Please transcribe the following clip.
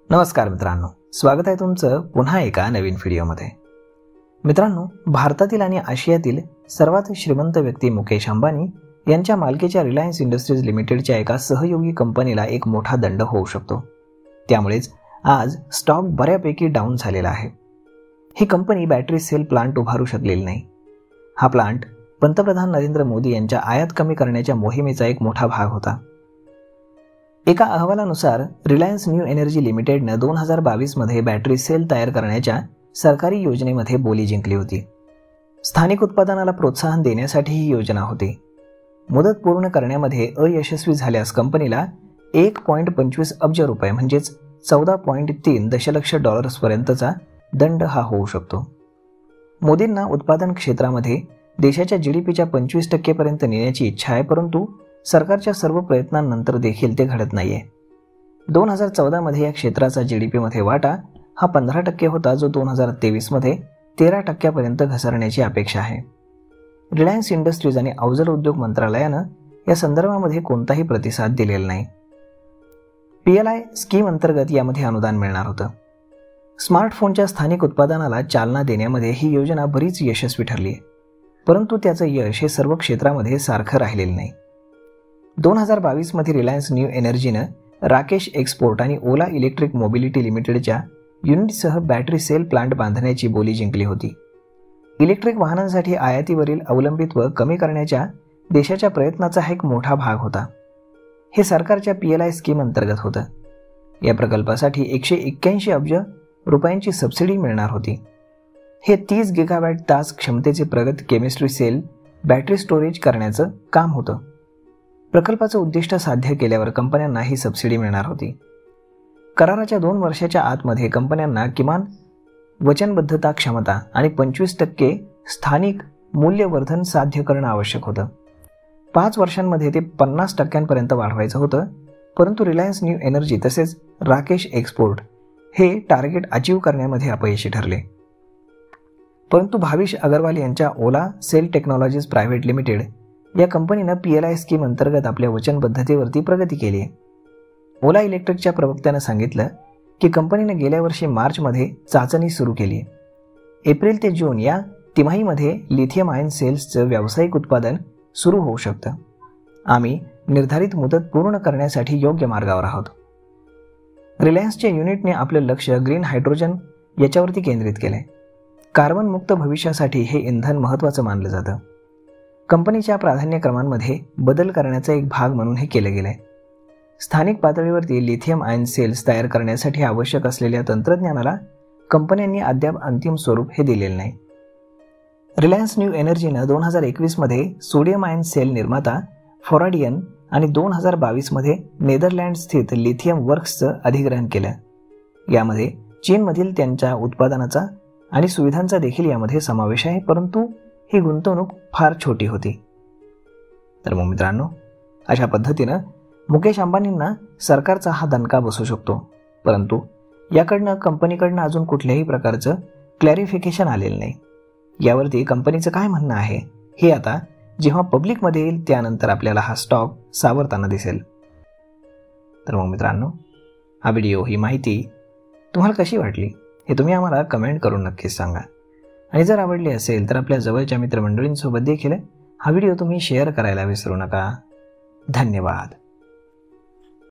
नमस्कार मित्रांनो, स्वागत आहे तुमचं पुन्हा एका नवीन व्हिडिओमध्ये। मित्रांनो, भारतातील आणि आशियातील सर्वात श्रीमंत व्यक्ती मुकेश अंबानी यांच्या मालकीच्या रिलायन्स इंडस्ट्रीज लिमिटेडच्या एका सहयोगी कंपनीला एक मोठा दंड होऊ शकतो। त्यामुळेच आज स्टॉक बऱ्यापैकी डाऊन झालेला आहे। ही कंपनी बॅटरी सेल प्लांट उभारू शकलेली नाही। हा प्लांट पंतप्रधान नरेंद्र मोदी यांच्या आयात कमी करण्याच्या मोहिमेचा एक मोठा भाग होता। एका अहवालानुसार रिलायन्स न्यू एनर्जी लिमिटेडने 2022 मध्ये बॅटरी सेल तयार करण्याच्या सरकारी योजनेमध्ये बोली जिंकली होती। स्थानिक उत्पादनाला प्रोत्साहन देण्यासाठी ही योजना होती। मुदत पूर्ण करण्यामध्ये अयशस्वी झाल्यास कंपनीला 1.25 अब्ज रुपये म्हणजेच 14.3 दशलक्ष डॉलर्सपर्यंतचा दंड हा होऊ शकतो। मोदींना उत्पादन क्षेत्रामध्ये देशाच्या जीडीपीच्या 25% पर्यंत नेण्याची इच्छा आहे, परंतु सरकारच्या सर्व प्रयत्नांनंतर देखील ते घडत नाहीये। 2014 मध्ये या क्षेत्राचा जीडीपीमध्ये वाटा हा 15% होता, जो 2023 मध्ये 13% पर्यंत घसरण्याची अपेक्षा आहे। रिलायन्स इंडस्ट्रीज आणि अवजड उद्योग मंत्रालयानं या संदर्भामध्ये कोणताही प्रतिसाद दिलेला नाही। PLI स्कीम अंतर्गत यामध्ये अनुदान मिळणार होतं। स्मार्टफोनच्या स्थानिक उत्पादनाला चालना देण्यामध्ये ही योजना बरीच यशस्वी ठरली आहे, परंतु त्याचं यश हे सर्व क्षेत्रामध्ये सारखं राहिलेलं नाही। 2022 मध्ये रिलायन्स न्यू एनर्जीनं राकेश एक्सपोर्ट आणि ओला इलेक्ट्रिक मोबिलिटी लिमिटेडच्या युनिटसह बॅटरी सेल प्लांट बांधण्याची बोली जिंकली होती। इलेक्ट्रिक वाहनांसाठी आयातीवरील अवलंबित्व कमी करण्याच्या देशाच्या प्रयत्नाचा हा एक मोठा भाग होता। हे सरकारच्या PLI स्कीम अंतर्गत होतं। या प्रकल्पासाठी 181 अब्ज रुपयांची सबसिडी मिळणार होती। हे 30 गिगावॅट तास क्षमतेचे प्रगत केमिस्ट्री सेल बॅटरी स्टोरेज करण्याचं काम होतं। प्रकल्पाचं उद्दिष्ट साध्य केल्यावर कंपन्यांना ही सबसिडी मिळणार होती। कराराच्या 2 वर्षाच्या आतमध्ये कंपन्यांना किमान वचनबद्धता क्षमता आणि 25% स्थानिक मूल्यवर्धन साध्य करणं आवश्यक होतं। 5 वर्षांमध्ये ते 50% वाढवायचं होतं, परंतु रिलायन्स न्यू एनर्जी तसेच राकेश एक्सपोर्ट हे टार्गेट अचीव करण्यामध्ये अपयशी ठरले। परंतु भाविश अग्रवाल यांच्या ओला सेल टेक्नॉलॉजीज प्रायव्हेट लिमिटेड या कंपनीनं PLI स्कीम अंतर्गत आपल्या वचनबद्धतेवरती प्रगती केली आहे। ओला इलेक्ट्रिकच्या प्रवक्त्यानं सांगितलं की कंपनीनं गेल्या वर्षी मार्चमध्ये चाचणी सुरू केली आहे। एप्रिल ते जून या तिमाहीमध्ये लिथियम आयन सेल्सचं व्यावसायिक उत्पादन सुरू होऊ शकतं। आम्ही निर्धारित मुदत पूर्ण करण्यासाठी योग्य मार्गावर आहोत। रिलायन्सच्या युनिटने आपलं लक्ष ग्रीन हायड्रोजन याच्यावरती केंद्रित केलंय। कार्बन मुक्त भविष्यासाठी हे इंधन महत्त्वाचं मानलं जातं। कंपनीच्या प्राधान्यक्रमांमध्ये बदल करण्याचा एक भाग म्हणून हे केलं गेलंय। स्थानिक पातळीवरती लिथियम आयन सेल्स तयार करण्यासाठी आवश्यक असलेल्या तंत्रज्ञानाला कंपन्यांनी अद्याप अंतिम स्वरूप हे दिलेलं नाही। रिलायन्स न्यू एनर्जीनं 2021 मध्ये सोडियम आयन सेल निर्माता फोराडियन आणि 2022 मध्ये नेदरलँड स्थित लिथियम वर्क्सचं अधिग्रहण केलं। यामध्ये चीनमधील त्यांच्या उत्पादनाचा आणि सुविधांचा देखील यामध्ये समावेश आहे, परंतु ही गुंतवणूक फार छोटी होती। तर मग मित्रांनो, अशा पद्धतीनं मुकेश अंबानींना सरकारचा हा दणका बसू शकतो, परंतु याकडनं कंपनीकडनं अजून कुठल्याही प्रकारचं क्लॅरिफिकेशन आलेलं नाही। यावरती कंपनीचं काय म्हणणं आहे हे आता जेव्हा पब्लिकमध्ये येईल त्यानंतर आपल्याला हा स्टॉक सावरताना दिसेल। तर मग मित्रांनो, हा व्हिडिओ, ही माहिती तुम्हाला कशी वाटली हे तुम्ही आम्हाला कमेंट करून नक्कीच सांगा। आणि जर आवडली असेल तर आपल्या जवळच्या मित्रमंडळींसोबत देखील हा व्हिडिओ तुम्ही शेअर करायला विसरू नका। धन्यवाद।